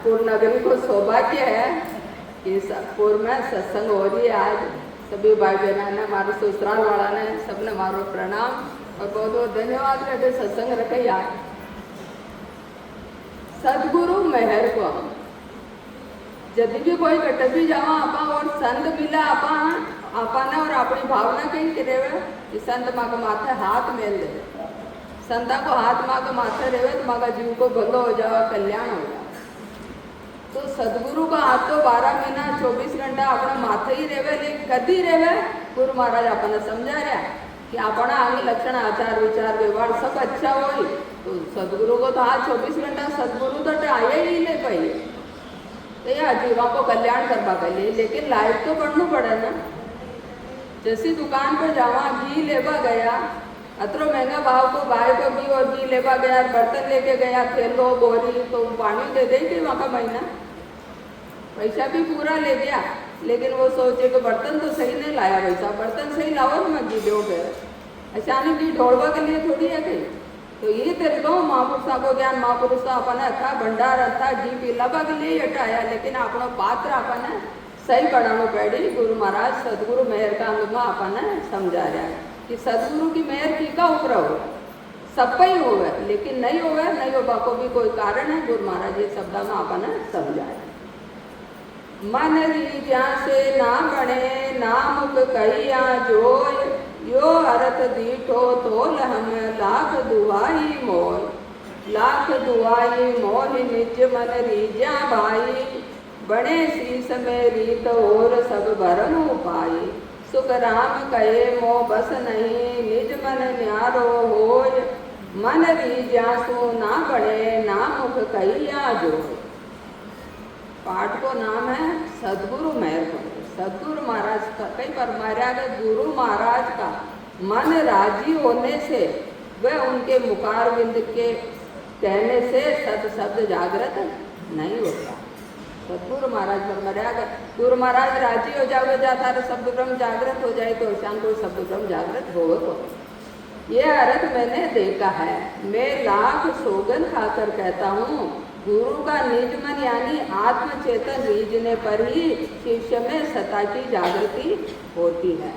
सतपुर नगरी को सौभाग्य है कि सतपुर में सत्संग हो रही है आज। सभी भाई बहना ने, हमारे ससुराल वाला ने, सबने मारो प्रणाम और बहुत बहुत धन्यवाद करते सत्संग रखे यार। सदगुरु मेहर को जब भी कोई कट भी जावा आपा और संत मिला आपा ने और अपनी भावना कहीं करेवे कि संत माँ के माथे हाथ मेल दे, संता को हाथ माँ के माथे रेवे तो माँ का जीव को भलो हो जाए, कल्याण हो जाए। तो सदगुरु का हाथ तो 12 महीना 24 घंटा अपना माथे ही रेवे, लेकिन कदी रेवे गुरु महाराज अपने समझा रहा कि अपना आगे लक्षण आचार विचार व्यवहार सब अच्छा हो। तो सदगुरु को तो आज 24 घंटा सदगुरु तो आया ही ले पाई तो यह जीवा को कल्याण करवा के लिए, लेकिन लाइफ तो बढ़ना पड़े ना। जैसी दुकान पर जावा घी लेवा गया, अतरो महंगा भाव को गाय को घी और घी लेवा गया, बर्तन लेके गया थैलो बोरी, तो पानी दे देगी वहाँ का महीना, पैसा भी पूरा ले गया, लेकिन वो सोचे कि बर्तन तो सही नहीं लाया, पैसा बर्तन सही लाओ ना मैं घी दो गए, अचानक घी ढोड़वा के लिए थोड़ी है गई। तो ये तरीका महापुरुषों को ज्ञान, महापुरुष तो अपने अच्छा भंडार अच्छा घी पिलावा के लिए हटाया, लेकिन अपना पात्र अपने सही बढ़ाना पड़ी। गुरु महाराज सदगुरु मेहर का अनुमा अपने समझा रहा है कि सदगुरु की मेहर की का ऊपर हो, सब पे ही होवे, लेकिन नहीं होवे, नहीं होगा को भी कोई कारण है। गुरु महाराज ये शब्द में अपने समझाया। मन रीजा से ना बने नामुक कहिया जोय, यो अर्थ दीठो तोल हम लाख दुआई मोय, लाख दुआई मोह निज मन रीजा भाई, बने शीस में रीत और सब भरम उपाई, सुख राम कहे मोह बस नहीं निज मन न्यारो होय, मन रीजा सु ना बने नामुख कहिया जोय। पाठ को नाम है सदगुरु मेहर को। सदगुरु महाराज का कई बार मारा गया, गुरु महाराज का मन राजी होने से वह उनके मुखार बिंद के कहने से सत शब्द जागृत नहीं होता। सदगुरु महाराज पर मरा गया, गुरु महाराज राजी हो जावे जाता है शब्द ब्रह्म जागृत हो जाए, तो शाम को शब्द ब्रह्म जागृत हो। यह अर्थ मैंने देखा है, मैं लाख सोगन खाकर कहता हूँ, गुरु का निज मन यानी आत्म चेतन रीझने पर ही शिष्य में सत्ता की जागृति होती है।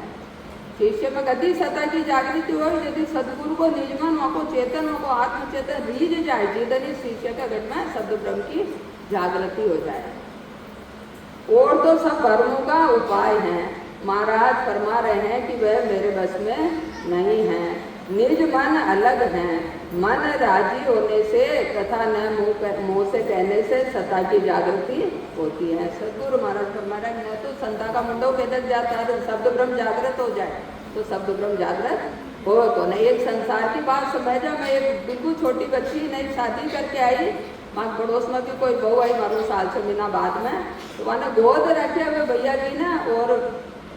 शिष्य में कभी सत्ता की जागृति हो यदि सदगुरु को निज मन को चेतन को आत्म चेतन रीझ जाए, जिधर शिष्य के घट में शब्द ब्रह्म की जागृति हो जाए। और तो सब कर्मों का उपाय है। महाराज फरमा रहे हैं कि वह मेरे बस में नहीं है, निज मन अलग है, मन राजी होने से तथा न मुंह से कहने से सत्ता की जागृति होती है। सदगुरु महाराज फरमा रहे हैं, मैं तो संता का मुंडो बेदक जाता है, शब्द ब्रह्म जागृत हो जाए तो शब्द ब्रह्म जागृत हो तो नहीं। एक संसार की बात समझा, मैं एक बिल्कुल छोटी बच्ची नई शादी करके आई, वहाँ पड़ोस में भी कोई बहू आई मालूम साल 6 महीना बाद में, तो वहाँ गोद रखे हुए भैया जी ने, और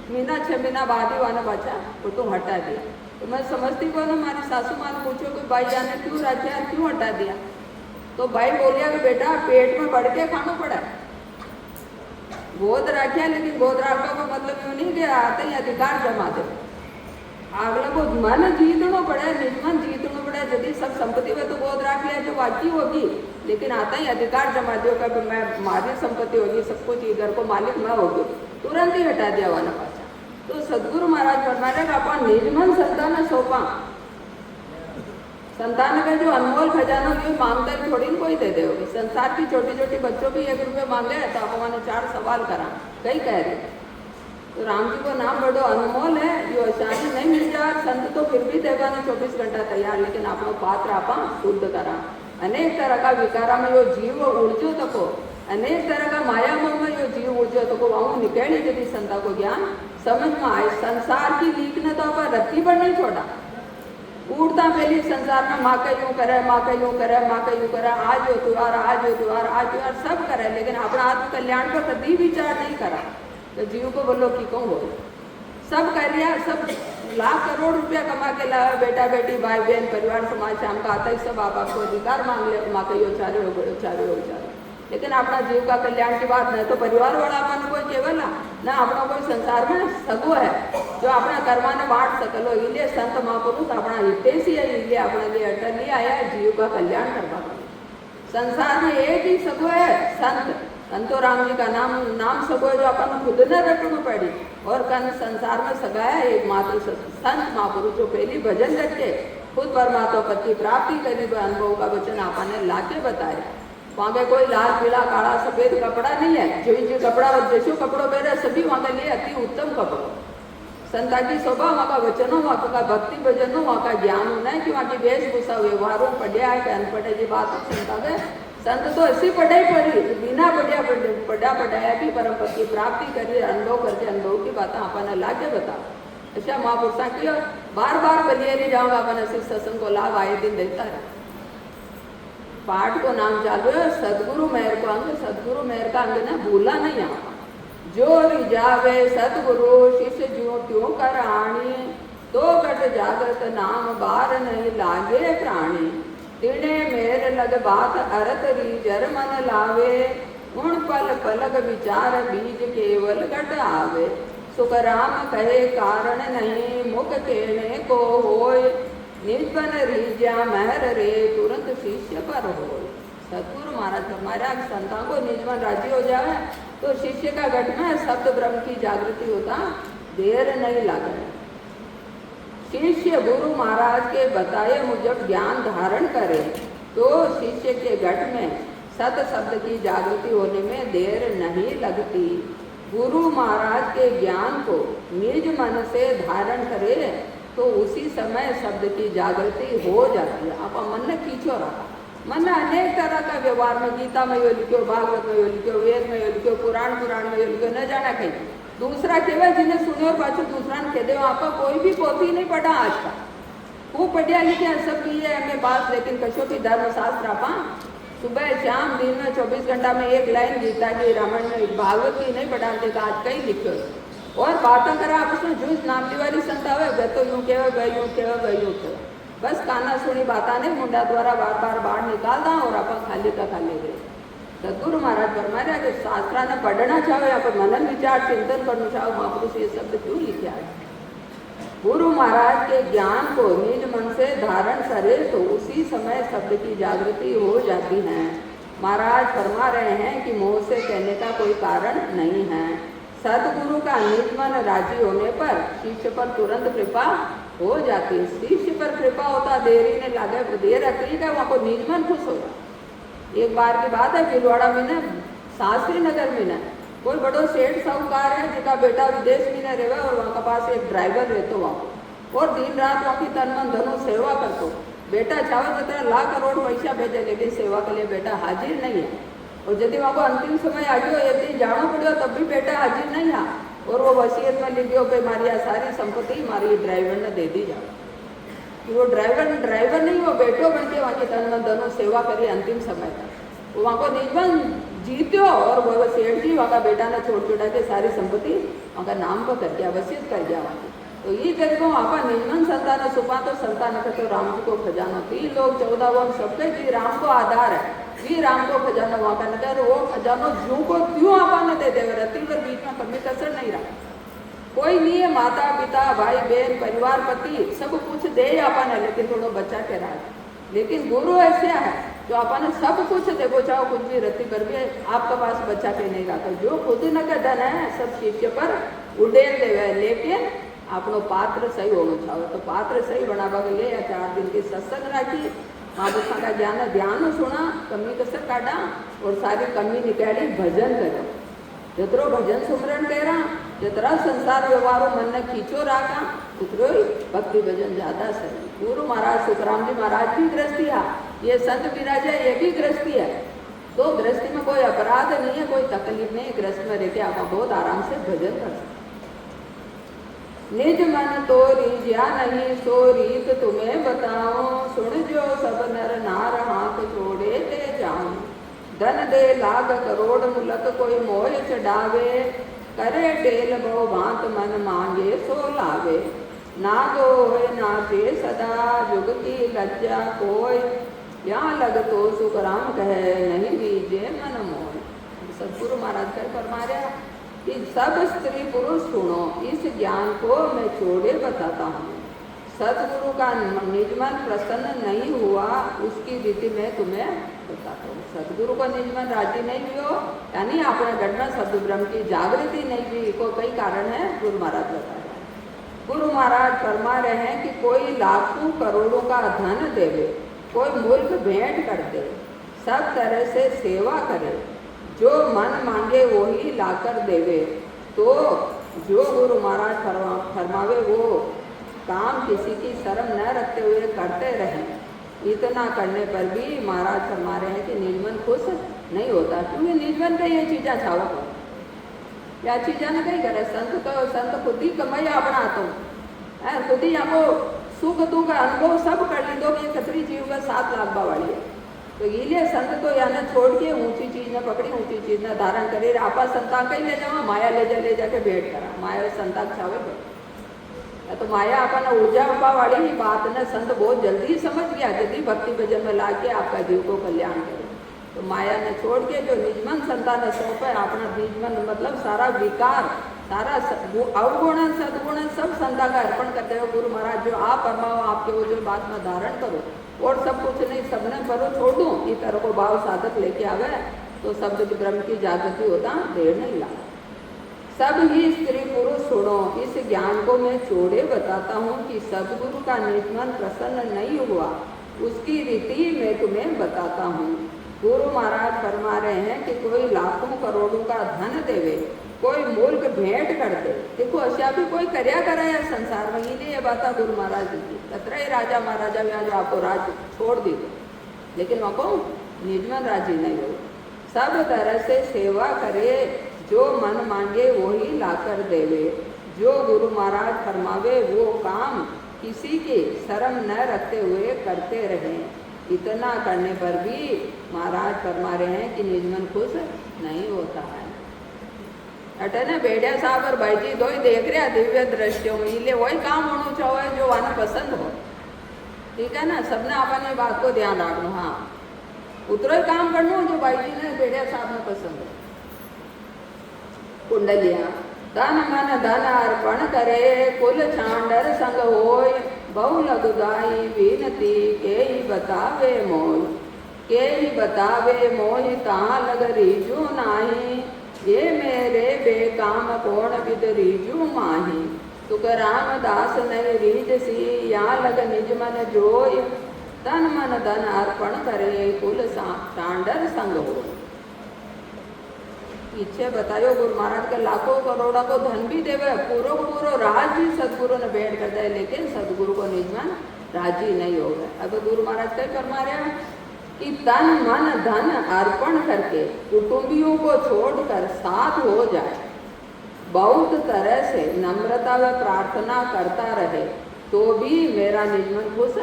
महीना 6 महीना बाद ही वहाँ बचा फोटो हटा दिया। तो मैं समझती को ना, हमारी सासू माँ ने पूछो कि भाई जाने क्यों रखा, क्यों हटा दिया, तो भाई बोलिया कि बेटा पेट में बढ़ के खाना पड़ा है, गोद रखा, लेकिन गोद रखने का मतलब यूँ नहीं कि आते ही अधिकार जमा दे, अगला को मन जीतना पड़ा, निज मन जीतना पड़ा। यदि सब संपत्ति में तो गोद रख लिया जो बाकी होगी, लेकिन आता ही अधिकार जमा दो कि मैं हमारी संपत्ति होगी, सब कुछ इधर को मालिक मैं होगी, तुरंत ही हटा दिया वाला पाचा। तो सदगुरु महाराज फरमा रहे कि अपन निर्मल संतान सौंपा, संतान का जो अनमोल खजाना भी मांगता है थोड़ी न कोई दे देगी। संसार की छोटी छोटी बच्चों भी 1 रुपये मांगे तो आप मैंने 4 सवाल करा, कई कह रहे। तो राम जी को नाम बड़ो अनमोल है, जो आसानी नहीं मिल जाए, संत तो फिर भी देवा ने 24 घंटा तैयार, लेकिन आप पात्र आपा शुद्ध करा। अनेक तरह का विकारा में यो जीव उड़जो तको, अनेक तरह का माया में यो जीव उड़जो तको, वहाँ निकली यदि संता को ज्ञान समझ में आए। संसार की लीक ने तो आप रत्ती पर नहीं छोड़ा, उड़ता पहले संसार में माँ का यूँ करे, माँ का यूँ करे, माँ का यूँ करे, आज हो त्योहार, आज हो त्योहार, आज त्योहार सब करे, लेकिन अपना आत्म कल्याण पर कभी विचार नहीं करा। तो जीव को बोलो कि कौन हो, सब कर लिया, सब लाख करोड़ रुपया कमा के ला, बेटा बेटी भाई बहन परिवार समाज शाम का आता है, सब आप आपको अधिकार मांग ले, माँ का यो चारे हो गए, चारे हो चारे, लेकिन अपना जीव का कल्याण की बात नहीं। तो परिवार वाला अपन कोई केवल ना अपना कोई संसार में सगो है जो अपना कर्मा ने बांट सकलो, इसलिए संत महापुरुष अपना हितेशी है, इसलिए अपने लिए अटल लिया आया जीव का कल्याण करवा। संसार में एक ही सगो है संत। संतो राम जी का नाम सगो है जो अपन खुद न रखना पड़ी। और कन संसार में सगा है एकमात्र संत महापुरुष जो पहली भजन रखे खुद परमात्मा पद की प्राप्ति करी अनुभव का वचन आपने लाके बताया। वहाँ पे कोई लाल पीला काला सफेद कपड़ा नहीं है। जो कपड़ा जैसो कपड़ो पहरे सभी वहाँ के लिए अति उत्तम कपड़ो। संता की शोभा वहाँ का वचनों वहाँ का भक्ति भजनों वहाँ का ज्ञान होना है कि वहाँ की वेशभूषा व्यवहारों पढ़िया है कि अनपढ़े की बात संता है। संत तो ऐसी पढ़ाई पढ़ी बिना पढ़ाया भी परम पद की प्राप्ति करी अनुभव करके अनुभव की बातें अपन लाके बता। अच्छा महापुरुषा की बार बार बलिए नहीं जाऊंगा अपन ऐसे सत्संग को लाभ आए दिन देता है। पाठ को नाम चालू है सदगुरु मेहर को अंग। सदगुरु मेहर का अंग ने भूला नहीं यहाँ जो रिजावे सतगुरु शिष्य जो क्यों कराणी तो कट जागृत नाम बार नहीं लागे प्राणी। तिने मेर लग बात अरत रीजर मन लावे उन पल पलक विचार बीज केवल घट आवे। सुख राम कहे कारण नहीं मुख कहने को होय निजबन रीजा महर रे तुरंत शिष्य पर होय। सतगुरु महाराज हमारे संतान को निजबन राजी हो जाए तो शिष्य का घट में शब्द ब्रह्म की जागृति होता देर नहीं लगे। शिष्य गुरु महाराज के बताए मुजब ज्ञान धारण करे तो शिष्य के घट में सत शब्द की जागृति होने में देर नहीं लगती। गुरु महाराज के ज्ञान को निज मन से धारण करे तो उसी समय शब्द की जागृति हो जाती है। आप मन ने खींचो रहा मन अनेक तरह का व्यवहार में गीता में यो लिखो भागवत में यो लिखो वेद में यो लिखो पुराण में यो लिखो न जाना कहीं दूसरा केवल जिन्हें सुने और पाछो दूसरा ने कह दे आप कोई भी पोथी नहीं पढ़ा आज का खूब पढ़िया लिखे सब की है हमें बात लेकिन कशो की धर्मशास्त्र आपा सुबह शाम दिन में 24 घंटा में एक लाइन गीता की रामायण में भागवत की नहीं पढ़ाते तो आज कहीं लिखो और बातें करा आपस में जूझ नामली वाली संता हुए वे तो यूँ कहो वे यूँ कहो वे यूँ कहो बस काना सुनी बाता नहीं मुंडा द्वारा बार बार बाहर निकाल दा और आप खाली का खाली गए। सदगुरु महाराज फरमाया कि शास्त्रा ने पढ़ना चाहो या पर मनन विचार चिंतन करना चाहो महापुरुष ये शब्द क्यों लिखे है। गुरु महाराज के ज्ञान को निज मन से धारण करे तो उसी समय शब्द की जागृति हो जाती है। महाराज फरमा रहे हैं कि मोह से कहने का कोई कारण नहीं है। सदगुरु का निज मन राजी होने पर शिष्य पर तुरंत कृपा हो जाती है। शिष्य पर कृपा होता देरी ने लागे देर अतरी का वहाँ को निज मन खुश हो जाता। एक बार की बात है भीलवाड़ा में न शास्त्री नगर में न कोई बड़ो सेठ साहूकार है जिसका बेटा विदेश में न रहे और वहाँ के पास एक ड्राइवर रहते वहाँ और दिन रात वहाँ की तन मन धनो सेवा करते। बेटा चाहो जितना लाख करोड़ पैसा भेजे लेकिन सेवा के लिए बेटा हाजिर नहीं है। और यदि वहाँ को अंतिम समय आ गयो एक दिन जाना पड़ो तब भी बेटा हाजिर नहीं है और वो वसीयत में लिख गयो भाई मारी सारी संपत्ति मारी ड्राइवर ने दे दी जाओ। वो ड्राइवर नहीं वो बेटो बन के वहाँ के तन मन धनो सेवा करी अंतिम समय तक वहाँ को निजबन जीत्यो और वो सेठ जी वहाँ का बेटा ने छोड़ छोड़ा के सारी संपत्ति वहाँ का नाम पर कर दिया वसीयत कर दिया वहाँ की। तो ये जब वहाँ निजमन संतान सुपा तो संतान का तो राम जी को खजाना 3 लोग 14 वो सबके जी राम को आधार है ये राम को खजाना वहाँ का नगर वो खजानो जू को त्यों आपा न दे देवे रति पर बीच में कमी कसर नहीं रहा कोई नहीं है। माता पिता भाई बहन परिवार पति सब कुछ दे आपा ने लेकिन थोड़ा बच्चा के रहा लेकिन गुरु ऐसा है जो आपा ने सब कुछ देखो चाहो कुछ भी रति पर भी आपके पास बच्चा के नहीं रहा जो खुद न का धन है सब शिष्य पर उडेल देवे लेकिन आपनो पात्र सही होना चाहिए। तो पात्र सही बनावा के लिए 4 दिन की सत्संग राखी महापुरुषों का ज्ञान ध्यान सुना कमी कसर काटा और सारी कमी निकाली भजन करो जितरो भजन सुमरण करा जितना संसार व्यवहारों मन ने खींचो राखा उतरो ही भक्ति भजन ज्यादा सही। गुरु महाराज सुखराम जी महाराज भी गृहस्थी है ये संत विराज है ये भी गृहस्थी है। तो गृहस्थी में कोई अपराध नहीं है कोई तकलीफ नहीं गृहस्थ में रहकर आप बहुत आराम से भजन कर सकते। निज मन तो रीझा नहीं सो रीत तुम्हें बताओ सुन जो सब नर नार हाथ जोड़े ले जाऊं। धन दे लाख करोड़ मुलक कोई मोह चढ़ावे करे डेल बहु भांत मन मांगे सो लावे। नागो है नाचे सदा जुग की लज्जा कोई यहाँ लग तो सुखराम कहे नहीं बीजे मन मोह। सदगुरु महाराज कर फरमा रहा कि सब स्त्री पुरुष सुनो इस ज्ञान को मैं चोड़े बताता हूँ। सदगुरु का निज मन प्रसन्न नहीं हुआ उसकी रीति में तुम्हें बताता हूँ। सदगुरु को निज मन राजी नहीं हुआ यानी अपने घटना शब्द ब्रह्म की जागृति नहीं हुई को कई कारण है गुरु महाराज बता रहे हैं। गुरु महाराज फरमा रहे हैं कि कोई लाखों करोड़ों का धन देवे, कोई मुल्क भेंट कर दे, सब तरह से सेवा करे, जो मन मांगे वो ही लाकर देवे, तो जो गुरु महाराज फरमावे वो काम किसी की शर्म न रखते हुए करते रहें। इतना करने पर भी महाराज फरमा रहे हैं कि निजमन खुश नहीं होता, क्योंकि निजमन का ये चीज़ा छावा को या चीज़ा न कहीं करे। संत खुद ही कमाई अपना तो खुद ही आपको सुख दुख अनुभव सब कर ली दो कि खतरी जीव का 7 लाख वाली है। तो इसलिए संत तो या न छोड़ के ऊंची चीज ने पकड़ी, ऊंची चीज ने धारण करे, आपा संता कहीं ले जाओ, माया ले जाके भेंट करा, माया संता छावे तो माया अपन ऊर्जा उपा वाली ही बात ने संत बहुत जल्दी समझ गया, जल्दी भक्ति भजन में ला के आपका जीव को कल्याण करे। तो माया ने छोड़ के जो निजमन संता ने सौंपे, अपना निजमन मतलब सारा विकार, सारा अवगुण सदगुण सब संता का अर्पण करते हो। गुरु महाराज जो आप फरमाओ आपके वो जो बात में धारण करो और सब कुछ नहीं सबने करो छोड़ दूँ, इस तरह को भाव साधक लेके आवे तो शब्द ब्रह्म की जागृति होता देर नहीं लगा। सब ही स्त्री पुरुष सुनो, इस ज्ञान को मैं छोड़े बताता हूँ कि सदगुरु का निजमन प्रसन्न नहीं हुआ उसकी रीति मैं तुम्हें बताता हूँ। गुरु महाराज फरमा रहे हैं कि कोई लाखों करोड़ों का धन देवे, कोई मुल्क भेंट कर दे। देखो अशा भी कोई कर्या करा है संसार में, इन्हें ये बात गुरु महाराज जी कतरा ही राजा महाराजा में जो आपको राज छोड़ दी, लेकिन वहाँ को निजमन राजी नहीं हो। सब तरह से सेवा करे, जो मन मांगे वो ही लाकर देवे, जो गुरु महाराज फरमावे वो काम किसी की शर्म न रखते हुए करते रहें। इतना करने पर भी महाराज फरमा रहे हैं कि निजमन खुश नहीं होता है। अटे ने बेड़िया साहब और भाई जी दो ही देख रहे हैं दिव्य दृश्यों में, इसलिए वही काम होना चाहिए जो वाना पसंद हो। ठीक है ना, सबने अपनी बात को ध्यान रखना। हाँ, उतरो ही काम करना जो भाई जी ने बेड़िया साहब ने पसंद हो। कुंडलिया धन मन धन अर्पण करे, कुल छांडर संग होय, बहु लघुदाई विनती के ही बतावे मोय, के ही बतावे मोय कहाँ लग रीजू नाही, ये मेरे बेकाम कोण विद रीजू माही, तुक रामदास नहीं रीज सी, या लग निज मन जोय, तन मन धन अर्पण करे, कुल छांडर संग होय। पीछे बतायो गुरु महाराज के लाखों करोड़ों को धन भी देवे, पूरो राज भी सदगुरु ने भेंट कर दे, लेकिन सदगुरु को निजमन राजी नहीं हो गए। अब गुरु महाराज क्या फरमा रहे हैं कि तन मन धन अर्पण करके कुटुंबियों को छोड़कर साथ हो जाए, बहुत तरह से नम्रता व प्रार्थना करता रहे, तो भी मेरा निजमन खुश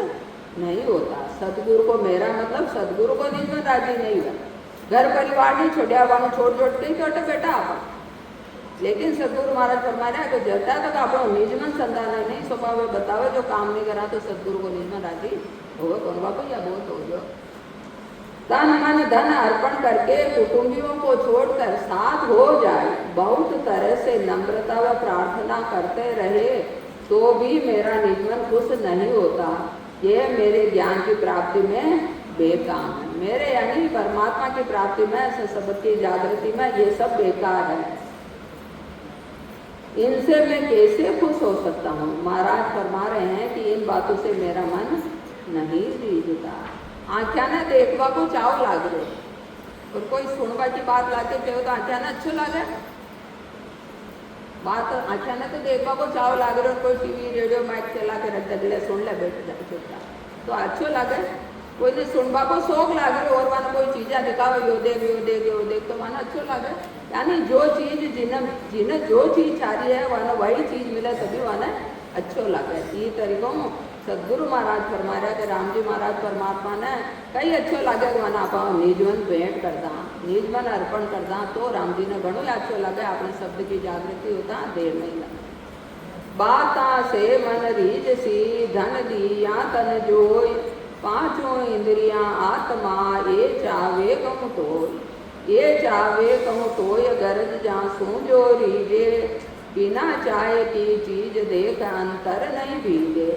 नहीं होता। सदगुरु को मेरा मतलब सदगुरु को निजमन राजी नहीं हुआ। घर परिवार नहीं छोड़िया वालों छोड़ के छोटे बेटा आप, लेकिन सदगुरु महाराज फरमा रहे हैं कि जटा तक आप निजमन संतान नहीं स्वभाव बतावे, जो काम नहीं करा तो सदगुरु को निजमन राजी होगा कौन बापू या बहुत हो जो। तन मन धन अर्पण करके कुटुंबियों को छोड़कर साथ हो जाए, बहुत तरह से नम्रता व प्रार्थना करते रहे, तो भी मेरा निजमन खुश नहीं होता। ये मेरे ज्ञान की प्राप्ति में बेकार है, मेरे यानी परमात्मा की प्राप्ति में शब्द की जागृति में ये सब बेकार है। इनसे मैं कैसे खुश हो सकता हूँ। महाराज फरमा रहे हैं कि इन बातों से मेरा मन नहीं रीझता। आख्या ने देखवा को चाव लाग रहे और कोई सुनवा की बात लाके कहो तो आख्या ने अच्छो लागे, बात आख्या ने तो देखवा को चाव लाग रहे और कोई टीवी रेडियो माइक चला के रख दे सुन ले बैठ जाए चुपचाप तो अच्छो लागे। कोई ने सुनवा को शौक लागे और वहाँ कोई चीज़ें दिखावे यो देख तो वहाँ अच्छो लागे। यानी जो चीज़ जिन्हें जो चीज़ चाहिए है वहाँ वही चीज़ मिले तभी वहाँ अच्छो लगे। ये तरीकों सदगुरु महाराज फरमा रहे कि राम जी महाराज परमात्मा ने कई अच्छो लगे वहाँ आप निजमन भेंट करदा, निजमन अर्पण करदा, तो राम जी ने घणो अच्छो लगे। अपने शब्द की जागृति होता देर नहीं लगे। बाता से मन रीझ सी, धन दिया तन जोय, पांचों इंद्रियां आत्मा ये चावे कहूँ तोय, ये चावे कहूँ तोय, गरज जा सूझो रीजे, बिना चाहे की चीज देख अंतर नहीं भीगे,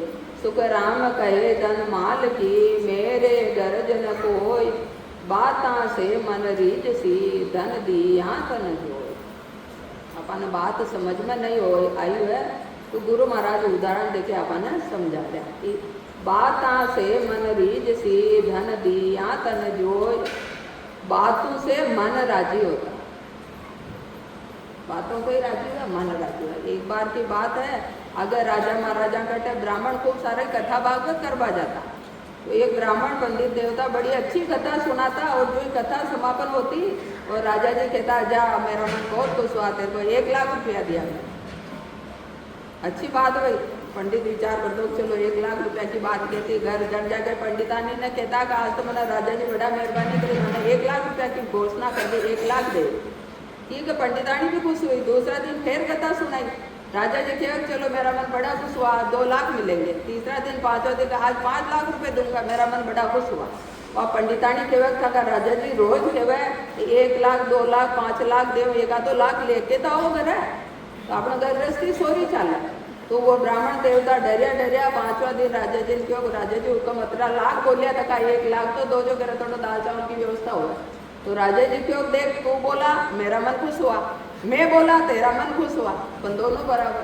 सुख राम कहे धन माल की, मेरे गरज न कोई, बाता से मन रीझ सी, धन दिया तन जोई। अपन बात समझ में नहीं हो आई है तो गुरु महाराज उदाहरण देके अपन समझा दिया कि बाता से मन रीझ सी, धन दिया तन जोई। बातों से मन राजी होता, बातों को ही राजी हुआ, मन राजी हुआ। एक बार की बात है, अगर राजा महाराजा कहते ब्राह्मण खूब सारे कथा भागवत करवा जाता, तो एक ब्राह्मण पंडित देवता बड़ी अच्छी कथा सुनाता, और जो कथा समापन होती और राजा जी कहता जा मेरा मन बहुत खुश हुआ, तेरे को 1 लाख रुपया दिया। अच्छी बात भाई, पंडित विचार कर दो, चलो 1 लाख रुपया की बात कहती, घर घर जाके पंडितानी ने कहता कि आज तो मैंने राजा जी बड़ा मेहरबानी करी, मैंने 1 लाख रुपया की घोषणा कर दी, 1 लाख दे। ठीक है, पंडितानी भी खुश हुई। दूसरा दिन फिर कथा सुनाई, राजा जी कहे चलो मेरा मन बड़ा खुश हुआ, 2 लाख मिलेंगे। तीसरा दिन, पांचवा दिन आज 5 लाख रुपए दूंगा, मेरा मन बड़ा खुश हुआ। और पंडितानी केवल था राजा जी रोज केवे 1 लाख 2 लाख 5 लाख देव, 1-2 लाख लेके तो आओ घर, तो अपना घर गृहस्थी सोरी चाला। तो वो ब्राह्मण देवता डरिया डरिया 5वां दिन राजा जी ने क्यों, राजा जी हुक्म 17 लाख बोलिया था, 1 लाख तो दो जो करे थोड़ा दाल चावल की व्यवस्था हुआ। तो राजा जी क्यों, देख तू बोला मेरा मन खुश हुआ, मैं बोला तेरा मन खुश हुआ, पण दोनों बराबर।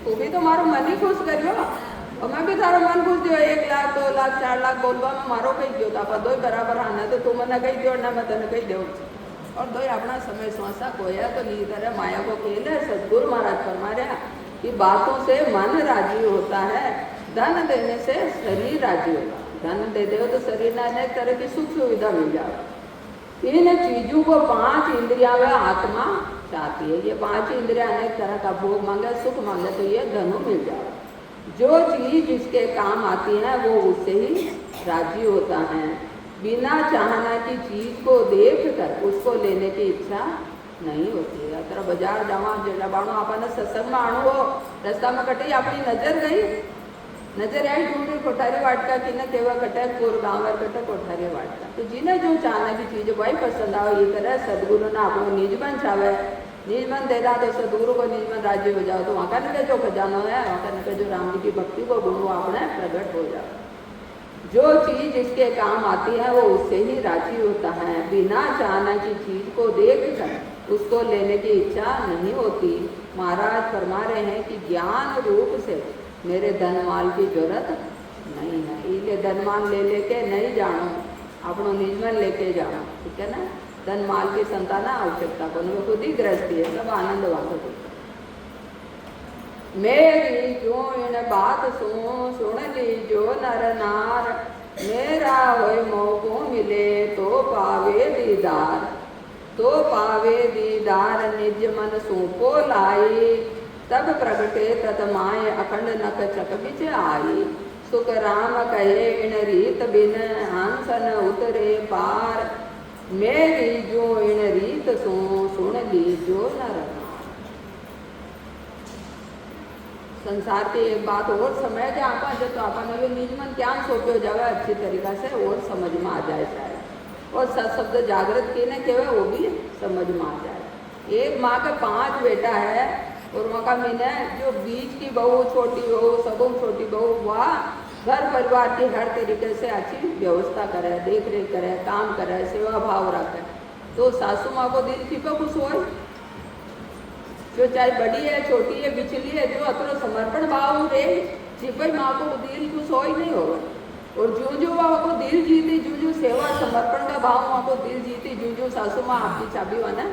तू भी तो मारो मन ही खुश करियो और मैं भी तारो मन खुश दियो। 1 लाख 2 लाख 4 लाख बोलवा में मारो कही दियो था, दो बराबर आना, तो तू मैंने कही दियो ना मैं तेने कही दे, और दो अपना समय स्वासा कोया तो ली तरह माया को खेल है। सदगुरु महाराज फरमा रहा कि बातों से मन राजी होता है, धन देने से शरीर राजी होता। धन दे दो तो शरीर में अनेक तरह की सुख सुविधा मिल जाए। इन चीजों को 5 इंद्रिया व आत्मा चाहती है। ये 5 इंद्रिया अनेक तरह का भोग मांगे, सुख मांगे, तो ये धनु मिल जाए। जो चीज जिसके काम आती है वो उससे ही राजी होता है। बिना चाहना की चीज को देख कर उसको लेने की इच्छा नहीं होती है। अगर बाजार जावा जेड़ा बाणो अपन सत्संग में आणो हो, रास्ता में कटी अपनी नजर गई, नजर आई ढूंढी कोठारी वाटका की न केवा कटे कोर गाँव कटे कोठारी वाटका। तो जिन्हें जो चाहना की चीज वही पसंद आओ, ये तरह सदगुरु ने आपको निजमन चावे, निजमन दे रहा तो सदगुरु को निजमन राज्य हो जाओ, तो वहाँ का जो खजानो है, वहाँ का जो राम जी की भक्ति को गुण अपने प्रकट हो जाओ। जो चीज इसके काम आती है वो उससे ही राजी होता है। बिना चाहना की चीज को देख कर उसको लेने की इच्छा नहीं होती। महाराज फरमा रहे हैं कि ज्ञान रूप से मेरे धन माल की जरूरत नहीं है, इसलिए धन माल ले लेके नहीं जानो, अपनो निजमन लेके जाओ, ठीक है ना। धन माल की संतान आवश्यकता को नहीं, खुद ही गृहस्थी है, सब आनंद वासक। मेरी जो इन बात सुन ली जो नर नार, मेरा होय मोको मिले तो पावे दीदार, तो पावे दीदार निज मन सूपो लाई, तब प्रगटे ततमाय अखंड नख चक बिच आई। सुख राम कहे इन रीत बिन हंसन उतरे पार, मेरी जो इन रीत सुन ली जो नर नार। संसार की एक बात और समय के आपा जो तो आपा ने निजमन ज्ञान सौंपे जावे अच्छी तरीका से और समझ में आ जाए शायद, और सत शब्द जागृत की ने केवे वो भी समझ में आ जाए। एक माँ के 5 बेटा है और वहाँ का मीने जो बीच की बहू, छोटी बहू, सबों छोटी बहू, वह घर परिवार की हर तरीके से अच्छी व्यवस्था करे, देख रेख करे, काम करे, सेवा भाव रखे। तो सासू माँ को दिल छिपे खुश हो, जो चाहे बड़ी है छोटी है बिचली है, जो अतरो समर्पण भाव रे छिपे माँ को दिल खुश हो ही नहीं होगा। और जो जो वहाँ को दिल जीती, जो जो सेवा समर्पण का भाव वहाँ को दिल जीती, जो जो सासू माँ आपकी चाबी वाना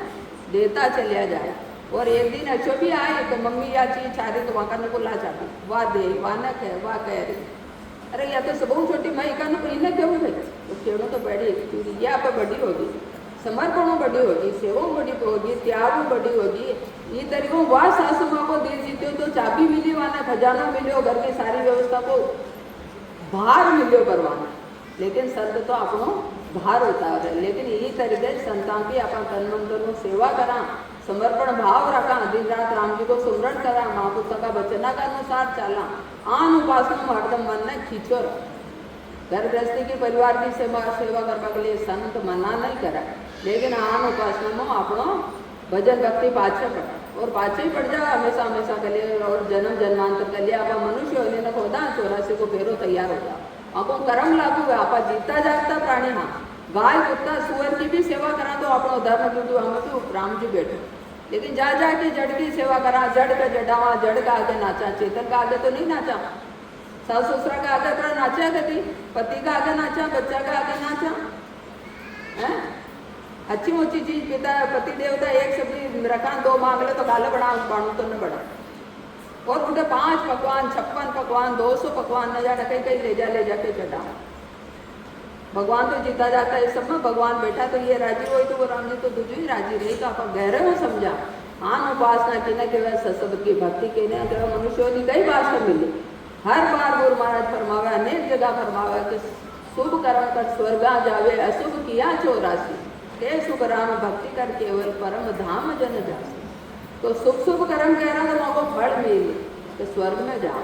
देता चलिया जाए। और एक दिन अच्छो भी आए तो मम्मी या चीज छा रही तो वहाँ का को ला चाबी, वाह दे वाह न कह वाह कह रही, अरे या तो सब छोटी माँ का इन्हें क्यों भाई, तो क्यों तो बड़ी या आप बड़ी होगी, समर्पणों बड़ी होगी, सेवाओं बड़ी होगी, त्यागों बड़ी होगी। ये तरीकों वह सासू माँ को दिल जीते तो चाबी मिली वाना, खजाना मिलो, घर की सारी व्यवस्था को भार मिलो करवाना। लेकिन संत तो अपनो भार उतार है। लेकिन यही तरीके संतान की अपन तन मन दोनों सेवा करा, समर्पण भाव रखा, दिन रात राम जी को सुमरण करा, महापुरुषों का वचना का अनुसार चला, आन उपासना हरदम मन ने खींचो रहा। घर गृहस्थी की परिवार की सेवा करने के लिए संत मना नहीं करा, लेकिन आन उपासना में अपनो भजन भक्ति पाछे पड़ा और पाछे ही पड़ जाओ हमेशा हमेशा के लिए और जन्म जन्मांतर के लिए आप मनुष्य होने न खोदा 84 को फेरो तैयार हो जाओ। आपको कर्म लागू है, आप जीता जागता प्राणी। हाँ, गाय कुत्ता सुअर की भी सेवा करा तो अपना उदाहरण क्योंकि हमें तो राम जी बैठे, लेकिन जा जाके जड़ की सेवा करा, जड़ का जडावा, जड़ का आगे नाचा, चेतन का आगे तो नहीं नाचा। सास ससुरा का आगे थोड़ा नाचा कभी, पति का आगे नाचा, बच्चा का आगे नाचा है। अच्छी ऊँची चीज पिता पति देवता एक सब्जी रखा, 2 मांग ले तो गाले बड़ा बाणु तो न बड़ा। और उनके 5 पकवान 56 पकवान 200 पकवान न जाने कहीं कहीं ले जाके चढ़ा। भगवान तो जीता जाता है सब में, भगवान बैठा तो ये राजी हो तो वो राम जी तो तुझे ही राजी रही। तो आप गहरे हो समझा। आन उपासना की न केवल ससुर की भक्ति के न केवल मनुष्यों की कई बात से मिली। हर बार गुरु महाराज फरमावे, अनेक जगह फरमावे कि शुभ कर्म कर स्वर्गा जावे, अशुभ किया 84 के सुख राम भक्ति कर केवल परम धाम जन जासे। तो शुभ कर्म कह रहा तो वहाँ को फल मिले तो स्वर्ग में जाओ।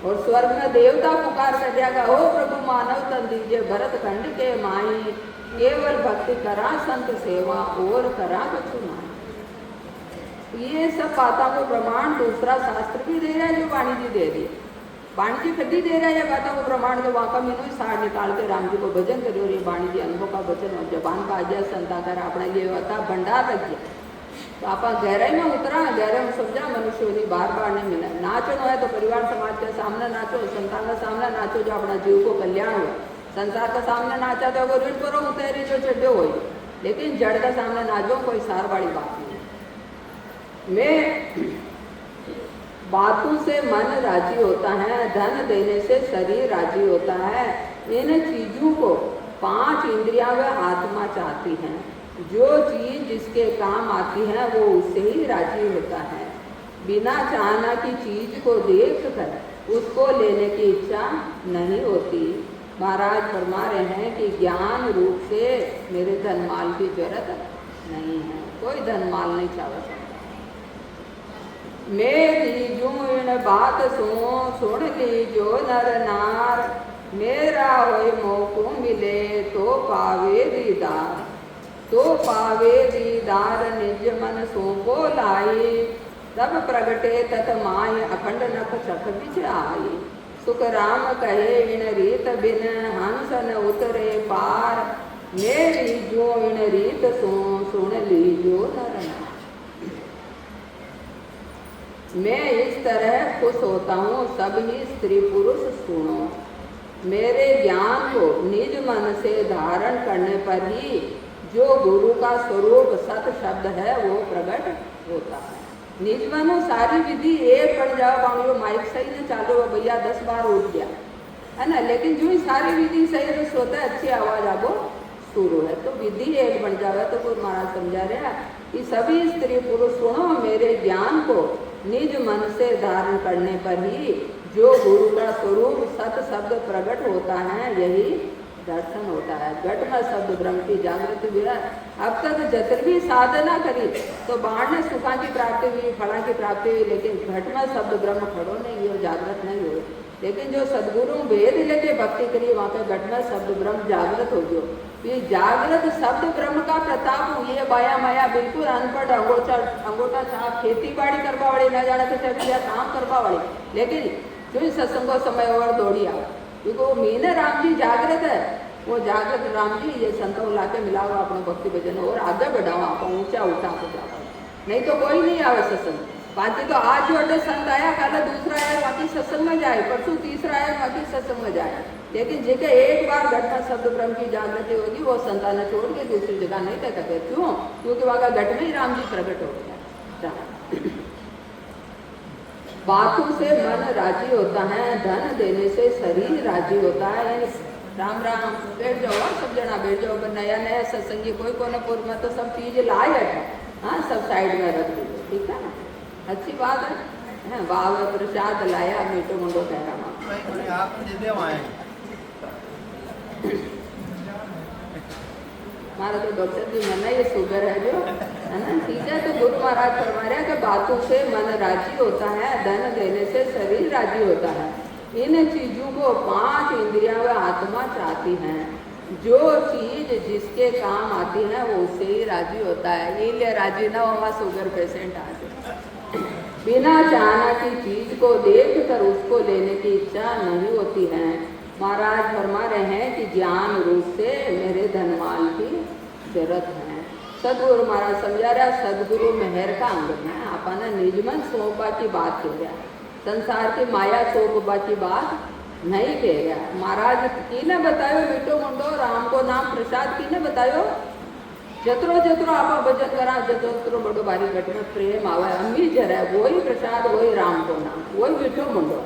और स्वर्ग में देवता पुकार कर दिया, ओ प्रभु मानव तन दीजिए भरत खंड के माई, केवल भक्ति करा संत सेवा और करा कछु माई। ये सब बातों को प्रमाण दूसरा शास्त्र भी दे रहा है जो वाणी जी दे रही है। वाणी जी खुद ही दे रहा है ये बातों को प्रमाण। तो वहाँ का मीनू ही सार निकाल के राम जी को भजन करियो। और ये वाणी जी अनुभव का वचन और जबान का आज्ञा संता कर अपने लिए होता भंडार रख दिया। तो आप गहराई में उतरा, गहराई में समझा, मनुष्य होनी बार बार नहीं मिला। नाचना है तो परिवार समाज के सामने नाचो, संतान के सामने नाचो जो अपना जीव को कल्याण हो। संसार के सामने नाचा तो अगर ऋण करो उतरी जो चढ़ो हो, लेकिन जड़ के सामने नाचो कोई सार वाली बात नहीं। मैं बातों से मन राजी होता है, धन देने से शरीर राजी होता है। इन चीजों को 5 इंद्रियां व आत्मा चाहती हैं। जो चीज जिसके काम आती है वो उससे ही राजी होता है। बिना चाहना की चीज को देख कर उसको लेने की इच्छा नहीं होती। महाराज फरमा रहे हैं कि ज्ञान रूप से मेरे धन माल की जरूरत नहीं है, कोई धन माल नहीं चाह सकता। मेरी जो इन बात सुन ली जो नर नार, मेरा होए मौको मिले तो पावे दीदार। तो पावे दीदार निज मन सो लाई, तब प्रगटे तत माय अखंड नख चख बिच आई। सुख राम कहे इन रीत बिन हंसन उतरे पार, मेरी जो इन रीत सुन ली जो नर नार। मैं इस तरह खुश होता हूँ सब ही स्त्री पुरुष सुनो। मेरे ज्ञान को निज मन से धारण करने पर ही जो गुरु का स्वरूप सत शब्द है वो प्रकट होता है। निज मनो सारी विधि एक बन जाओ, बांग्लो माइक सही न चालू हो भैया 10 बार उठ गया है ना, लेकिन जो ही सारी विधि सही रस होता है, अच्छी आवाज आपको शुरू है तो विधि एक बन जावे। तो गुरु महाराज समझा रहे हैं कि सभी स्त्री पुरुष सुनो, मेरे ज्ञान को निज मन से धारण करने पर ही जो गुरु का स्वरूप सत शब्द प्रकट होता है यही दर्शन होता है। घट में शब्द ब्रह्म की जागृति हुई है। अब तक जतन भी साधना करी तो बाहर ने सुखा की प्राप्ति हुई, फला की प्राप्ति हुई, लेकिन घट में शब्द ब्रह्म खड़ो नहीं हो, जागृत नहीं हो। लेकिन जो सदगुरु वेद लेके भक्ति करी वहाँ पे घट में शब्द ब्रह्म जागृत हो गयो। ये जागृत शब्द ब्रह्म का प्रताप हुई बाया माया बिल्कुल अनपढ़ अंगोटा छाप खेती बाड़ी करवा वाली न जाने के काम करवा वाली, लेकिन जो सत्संगो समय और दौड़ी आ क्योंकि वो मीने राम जी जागृत है। वो जागृत राम जी ये संतों लाके मिलाओ अपने भक्ति भजन और आगे बढ़ाओ, आप ऊंचा उठा को जाओ। नहीं तो कोई नहीं आवे सत्संग। बाकी तो आज जो अड्डे संत आया, कल दूसरा आया बाकी सत्संग में जाए, परसों तीसरा आया बाकी सत्संग में जाए। लेकिन जेके एक बार घटना शब्द ब्रह्म की जागृति होगी वो संतान छोड़ के दूसरी जगह नहीं तय करते। क्यों? क्योंकि वहाँ का घट में ही राम जी प्रकट हो गया। बातों से मन राजी होता है, धन देने से शरीर राजी होता है। राम राम बैठ जाओ, सब जना बैठ जाओ। नया नया सत्संगी कोई कोनपुर में तो सब चीज लाए है, हाँ सब साइड में रख दीजिए, ठीक है ना, अच्छी बात है। बाबा प्रसाद लाया मीठो मुंडो कह हमारा तो डॉक्टर जी मना ये शुगर है जो है ना, ठीक है। तो गुरु महाराज फरमा रहे हैं कि बातों से मन राजी होता है, धन देने से शरीर राजी होता है। इन चीजों को 5 इंद्रियां व आत्मा चाहती हैं। जो चीज जिसके काम आती है वो उससे ही राजी होता है। ये राजी ना होगा शुगर पेशेंट आज बिना चाहना की चीज को देख कर उसको लेने की इच्छा नहीं होती है। महाराज फरमा रहे हैं कि ज्ञान रूप से मेरे धनमाल की जरूरत है। सदगुरु महाराज समझा रहा, सदगुरु मेहर का अंग है। अपन निजमन सौंपा की बात कह रहा, संसार की माया सौंपा की बात नहीं कह रहा। महाराज किने बतायो मीठो मुंडो राम को नाम प्रसाद किने बतायो। जतरो जतरो आप भजन करा जतरो बड़ो बारी घट में प्रेम आवे अम्मी जरा वही प्रसाद वही राम को नाम वही मीठो मुंडो।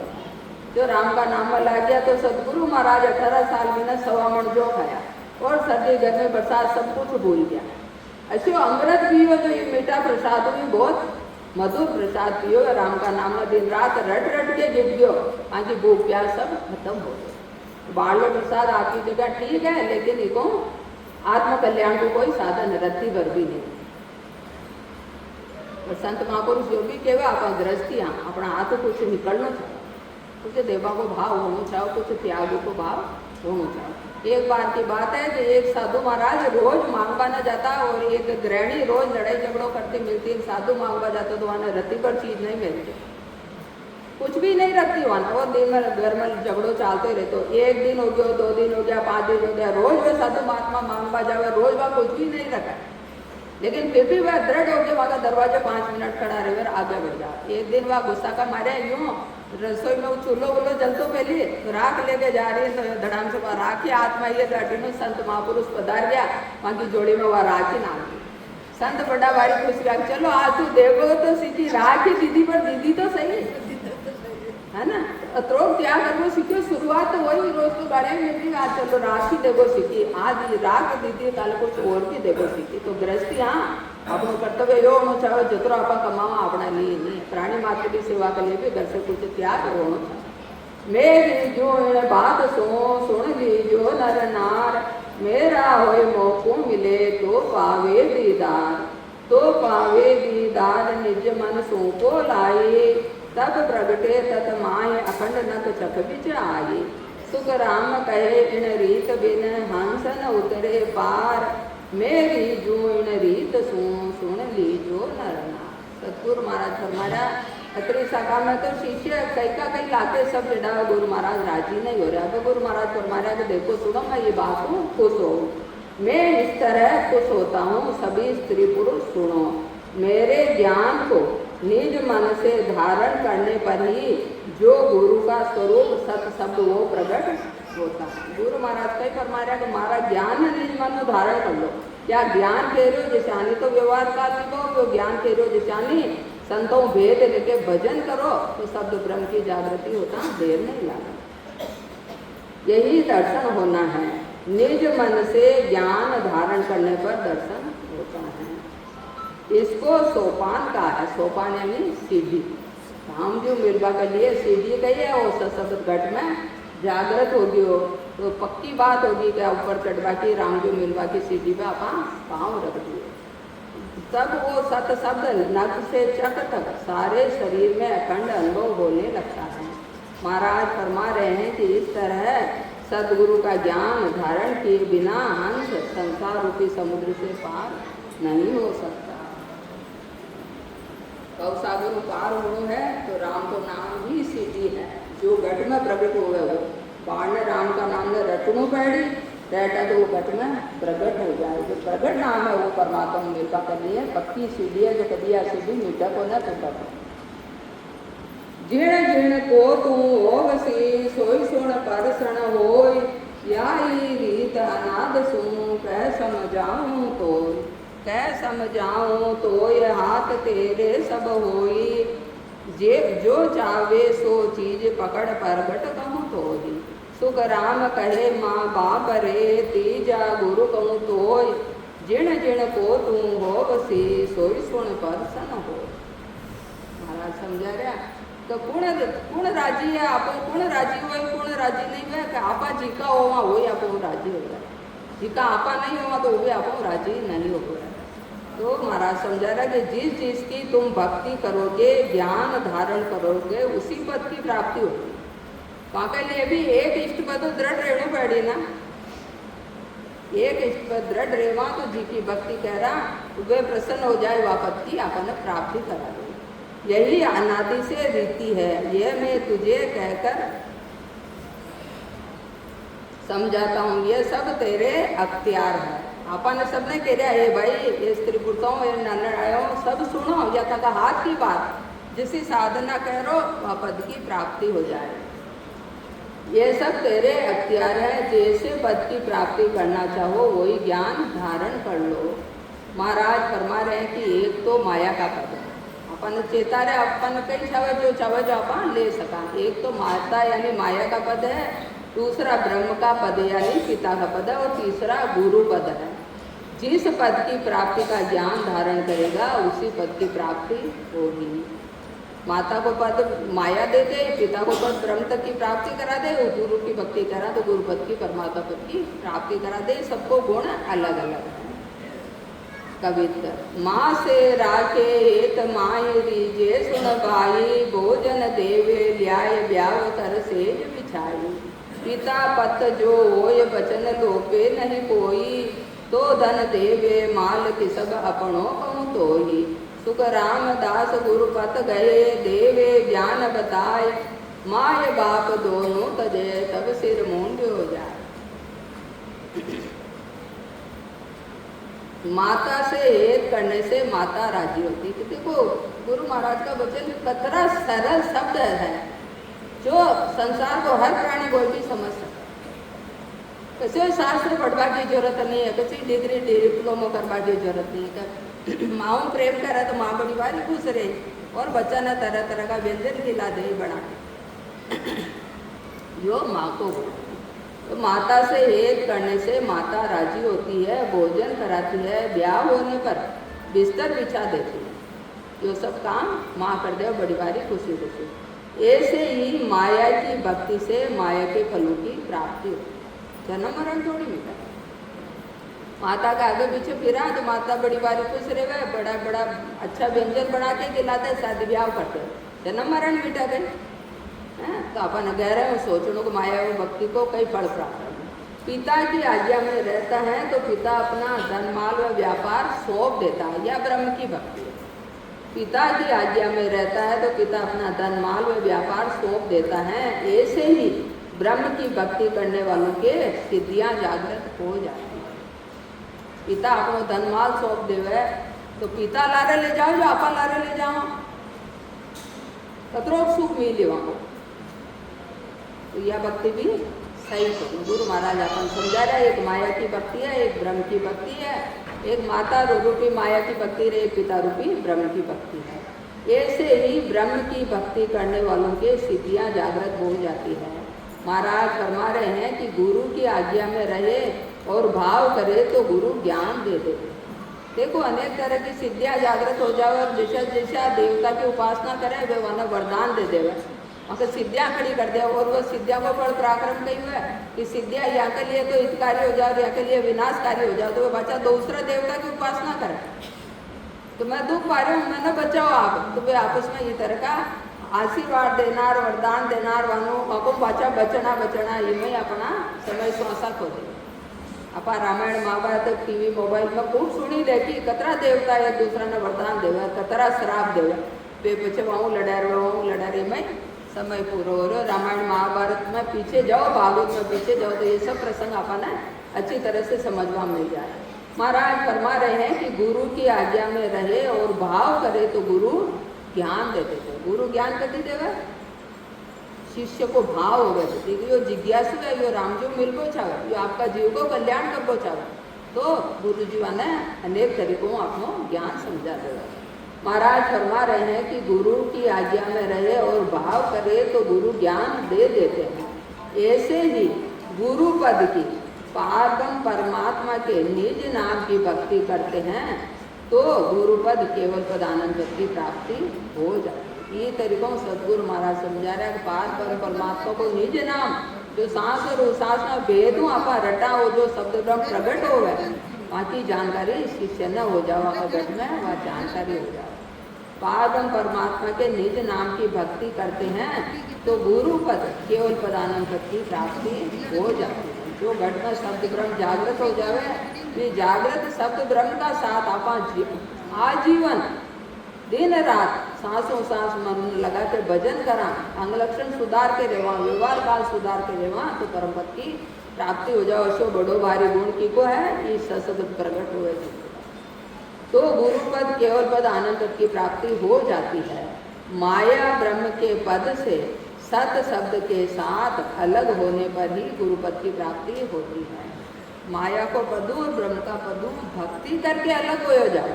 जो राम का नाम में लग गया तो सदगुरु महाराज 18 साल में न 1.25 मण जो खाया और सर्दी गर्मी बरसात सब कुछ भूल गया। ऐसे अमृत पियो जो ये मीठा प्रसाद भी बहुत मधुर प्रसाद पियो। राम का नाम में दिन रात रट रट के गिर गयो, आगे भूख प्यास सब खत्म हो गए। बाढ़ प्रसाद आपकी जगह ठीक है, लेकिन इको आत्म कल्याण को कोई साधन रत्ती भर भी नहीं। और संत महापुरुष जो भी कहवा आप गृहस्थी अपना हाथ कुछ निकलना चाहो, कुछ देवा को भाव होना चाहो, कुछ त्याग को भाव होना चाहो। एक बार की बात है कि एक साधु महाराज रोज मांगवा न जाता और एक गृहिणी रोज लड़ाई झगड़ो करती मिलती। साधु मांगवा जाता तो वहां रत्ती पर चीज नहीं मिलती, कुछ भी नहीं रखती वहां। और दिन में घर में झगड़ो चलते रहते। एक दिन हो गया, 2 दिन हो गया, 5 दिन हो गया, रोज वह साधु महात्मा मांगवा जावे, रोज वह कुछ भी नहीं रखा। लेकिन फिर भी वह दृढ़ हो गया, वहां का दरवाजा 5 मिनट खड़ा रहे आगे बढ़ जा। एक दिन वह गुस्सा का मारे यूं रसोई में चूल्हो वूल्हो जलतो पहले राख लेके जा रही है, तो धड़ाम से वह राखी हाथ में ये गाड़ी में संत महापुरुष पधार गया, वहां की जोड़ी में वह राखी नाम दी। संत बड़ा भारी खुश गया, चलो आज तू देखो तो सीखी राखी दीदी पर दीदी तो सही है ना। अत्रोग त्याग करको सीखो, शुरुआत तो वही रोज तो गाड़ी में निकली, आज चलो राखी देखो सीखी, आज राख दीदी कल कुछ और भी देखो सीखी। तो गृहस्थी अपनो कर्तव्य यो होना चाहो, जितना आप कमावा अपना लिए नहीं, प्राणी मात्र की सेवा के लिए भी घर से कुछ त्याग होना चाहिए। मेरी जो बात सुन लीजो नर नार, मेरा होए मौको मिले तो पावे दीदार, तो पावे दीदार निज मन सो को लाए, तब प्रगटे तत माय अखंड नक चक बिच आए। सुख राम कहे इन रीत बिन हंस न उतरे पार, मेरी जो इन रीत सुन लीजो नर नार। सतगुरु महाराज फरमाया, अतरी शाखा में तो शिष्य कई का कई लाते सब जड़ा, गुरु महाराज राजी नहीं हो रहा। तो गुरु महाराज फरमाया कि देखो सुनो, मैं ये बात हूँ खुश हो, मैं इस तरह खुश होता हूँ, सभी स्त्री पुरुष सुनो। मेरे ज्ञान को निज मन से धारण करने पर ही जो गुरु का स्वरूप सत शब्द वो प्रकट होता है। गुरु महाराज कई फरमा रहा कि हमारा ज्ञान निज मन में धारण कर लो। क्या ज्ञान कह रहे हो जैसानी तो व्यवहार का निभाओ, जो ज्ञान कह रहे हो जैसानी संतों भेद लेके भजन करो तो शब्द ब्रह्म की जागृति होता, देर नहीं लगा। यही दर्शन होना है, निज मन से ज्ञान धारण करने पर दर्शन होता है। इसको सोपान का है, सोपान यानी सीढ़ी। हम जो मिलवा के लिए सीढ़ी कही है, वो सशब्द घट में जागृत होगी हो तो पक्की बात होगी क्या ऊपर चढ़वा की राम जो मिलवा की सीढ़ी पे अपन पाँव रख दिए, तब वो सत शब्द नख से चक तक सारे शरीर में अखंड अनुभव होने लगता है। महाराज फरमा रहे हैं कि इस तरह सदगुरु का ज्ञान धारण किए बिना हंस संसार रूपी समुद्र से पार नहीं हो सकता। कब सागर पार हो है तो राम को नाम ही सीधी है, जो घट में प्रकट हो गए वो बाढ़ ने राम का नाम ने रटनू पैड़ी रहता तो वो घट में प्रकट हो जाए। जो प्रकट नाम है वो परमात्मा मिलता करनी है, पक्की सीढ़ी है जो कभी सीढ़ी मीठा को न टूटा। जिण जिण को तू ओवसी सोई सोण पर शरण होय, याई रीत अनाद सुन कह समझाऊं तो, कह समझाऊं तो ये हाथ तेरे सब होई, जे जो चावे सो चीज पकड़ परगट कहूँ तो ही। सुख राम कहे माँ बाप रे तीजा गुरु कहूँ तोय, जिण जिण को तू होवसी सोई सुन पर सन हो। महाराज समझा रहा तो कुण राजी है आप, कुण राजी हो कुण राजी नहीं हुआ कि आपा जीका हो वो ही आप राजी हो जाए, जीका आपा नहीं हुआ तो वो भी आप राजी नहीं हो रहा। तो महाराज समझा रहा कि जिस चीज की तुम भक्ति करोगे ज्ञान धारण करोगे उसी पद की प्राप्ति होगी। वहाँ के लिए भी एक इष्ट पद दृढ़ रहना पड़ी ना, एक इष्ट पद दृढ़ रहेगा तो जी की भक्ति कह रहा वे प्रसन्न हो जाए, वह पद की अपन प्राप्ति करा दे। यही अनादि से रीति है, ये मैं तुझे कहकर समझाता हूँ, ये सब तेरे अख्तियार है। अपन सबने कह रहा है भाई, ये स्त्री पुरुषों ये नन्नाओं सब सुनो, या तक हाथ की बात, जिसी साधना करो वह पद की प्राप्ति हो जाए। ये सब तेरे अख्तियार है, जैसे पद की प्राप्ति करना चाहो वही ज्ञान धारण कर लो। महाराज फरमा रहे हैं कि एक तो माया का पद है, अपन चेता रहे अपन कई छावे जो अपन ले सका। एक तो माता यानी माया का पद है, दूसरा ब्रह्म का पद यानी पिता का पद है, और तीसरा गुरु पद है। जिस पद की प्राप्ति का ज्ञान धारण करेगा उसी पद की प्राप्ति होगी। माता को पद माया दे दे, पिता को पद ब्रह्म तक की प्राप्ति करा दे, और गुरु की भक्ति करा तो गुरु पद की परमात्मा पद की प्राप्ति करा दे। सबको गुण अलग अलग है। कविता माँ से राखे हेत माय रीजे सुन बाई, भोजन देवे ल्याय ब्याव तर सेज बिछाई। पिता पत जो होय बचन लोपे नहीं कोई, तो धन देवे माल की सब अपनों कहूँ तो ही। सुख रामदास गुरुपत गए देवे ज्ञान बताए, माय बाप दोनों तजे तब सिर मूंड हो जाए। माता से हेत करने से माता राजी होती है। देखो गुरु महाराज का वचन कितना सरल शब्द है, जो संसार को हर प्राणी कोई भी समझ सकता है। किसी शास्त्र पढ़वा की जरूरत नहीं है, किसी डिग्री डिप्लोमा करवा की जरूरत नहीं है। माँ प्रेम करे तो माँ बड़ी बारी खुश रहे, और बच्चा ने तरह तरह का व्यंजन खिला दे बना के, जो माँ को तो माता से हेत करने से माता राजी होती है, भोजन कराती है, ब्याह होने पर बिस्तर बिछा देती है। ये सब काम माँ कर दे बड़ी बारी खुशी खुशी। ऐसे ही माया की भक्ति से माया के फलों की प्राप्ति होती है। जन्म मरण थोड़ी मिलता, माता का आगे पीछे फिरा तो माता बड़ी बारी खुश रह गए, बड़ा बड़ा अच्छा व्यंजन बना के खिलाते, शादी ब्याह करते, जन्म मरण मिटा गए। तो अपन गहरे में सोचने को माया और भक्ति को कई फल प्राप्त है। पिता की आज्ञा में रहता है तो पिता अपना धन माल व व्यापार सौंप देता है, यह ब्रह्म की भक्ति है। पिता की आज्ञा में रहता है तो पिता अपना धन माल व व्यापार सौंप देता है। ऐसे ही ब्रह्म की भक्ति करने वालों के सिद्धियां जागृत हो जाती है। पिता अपनो धन माल सौंप देवे तो पिता लारे ले जाओ, जो आपा लारे ले जाओ, कतरो सुख मिले वहाँ। तो यह भक्ति भी सही करो। गुरु महाराज अपन समझा रहे, एक माया की भक्ति है, एक ब्रह्म की भक्ति है। एक माता रूपी माया की भक्ति है, एक पिता रूपी ब्रह्म की भक्ति है। ऐसे ही ब्रह्म की भक्ति करने वालों के सिद्धियां जागृत हो जाती है। महाराज फरमा रहे हैं कि गुरु की आज्ञा में रहे और भाव करे तो गुरु ज्ञान दे दे। देखो अनेक तरह की सिद्धियां जागृत हो जाए, और जैसा जैसा देवता की उपासना करें वे वह वरदान दे देवे, अगर सिद्धियां खड़ी कर दे। और वह सिद्धियां को पर पराक्रम कही हुआ है कि सिद्धियां यहाँ के लिए तो हितकारी हो जाओ, यहाँ के लिए विनाशकारी हो जाओ, तो वह बच्चा दूसरा देवता की उपासना करे। तो मैं दुख पा रही हूँ, मैंने बचाओ आप, तो वे आपस में ये तरह का आशीर्वाद देनार वरदान देनार वानो अको बचा बचना बचना इनमें अपना समय श्वासा खो दे। अपा रामायण महाभारत टीवी मोबाइल में खूब सुनी देखी, कतरा देवता एक दूसरा ने वरदान देवे, कतरा श्राप देवे, वे पीछे वहाँ लड़ारे में समय पूरा हो रहा। रामायण महाभारत में पीछे जाओ, भागवत में पीछे जाओ, तो ये सब प्रसंग अपना अच्छी तरह से समझवा मिल जाए। महाराज फरमा रहे हैं कि गुरु की आज्ञा में रहे और भाव करे तो गुरु ज्ञान देते थे। गुरु ज्ञान कभी देगा, शिष्य को भाव होगा, यो जिज्ञासु है, यो राम जो मिल पहुँचावे, यो आपका जीव को कल्याण कर पहुँचावे, तो गुरु जी ने अनेक तरीकों अपनो ज्ञान समझा देगा। महाराज फरमा रहे हैं कि गुरु की आज्ञा में रहे और भाव करे तो गुरु ज्ञान दे देते हैं। ऐसे ही गुरु पद की पारब्रह्म परमात्मा के निज नाम की भक्ति करते हैं तो गुरुपद केवल पदानंद की प्राप्ति हो जाती है। ये तरीकों सदगुरु महाराज समझा रहे हैं कि पारब्रह्म परमात्मा को निज नाम, जो सांस और उसास में भेदों आपा रटा हो, जो शब्द ब्रह्म प्रकट हो गए, वहाँ की जानकारी शिष्य न हो जाओ, आपका गट में वह जानकारी हो जाओ। पारब्रह्म परमात्मा के निज नाम की भक्ति करते हैं तो गुरु पद केवल पदानंद पद की प्राप्ति हो जाती है। जो घट में शब्द ब्रह्म जागृत हो जावे, ये जागृत शब्द ब्रह्म का साथ आपा आजीवन दिन रात सांसों सांस मन लगा के भजन करा, अंग लक्षण सुधार के रेवा, व्यवहार काल सुधार के रेवा, तो परम पद की प्राप्ति हो जाओ। सो बड़ो भारी गुण की को है, इस ससद प्रकट हुए तो गुरुपद केवल पद आनंद पद की प्राप्ति हो जाती है। माया ब्रह्म के पद से सत शब्द के साथ अलग होने पर ही गुरुपद की प्राप्ति होती है। माया को पदू और ब्रह्म का पदू भक्ति करके अलग हो जाओ।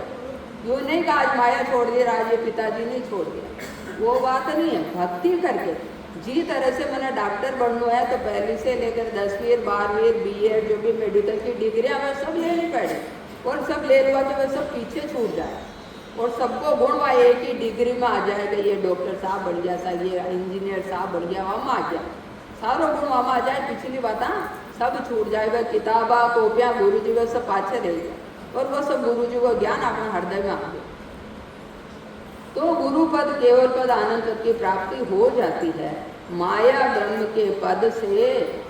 यूँ नहीं कि आज माया छोड़ दी, आज ये पिताजी नहीं छोड़ दिया, वो बात नहीं है। भक्ति करके जी तरह से मैंने डॉक्टर बनना है तो पहले से लेकर 10वीं 12वीं BEd जो भी मेडिकल की डिग्रियाँ वह सब लेनी पड़े, और सब ले लुआ के वह सब पीछे छूट जाए, और सबको गुण वह एक ही डिग्री में आ जाएगा। ये डॉक्टर साहब बन गया, सा ये इंजीनियर साहब बन गया, वहाँ आ गया, सारों गुण वहाँ आ जाए, पिछली बात सब छूट जाएगा। किताबा कॉपियाँ गुरु जी वह सब पाछे रह गए, और वह सब गुरु जी को ज्ञान अपना हृदय में आ गया। तो गुरु पद केवल पद आनंद पद की प्राप्ति हो जाती है। माया ब्रह्म के पद से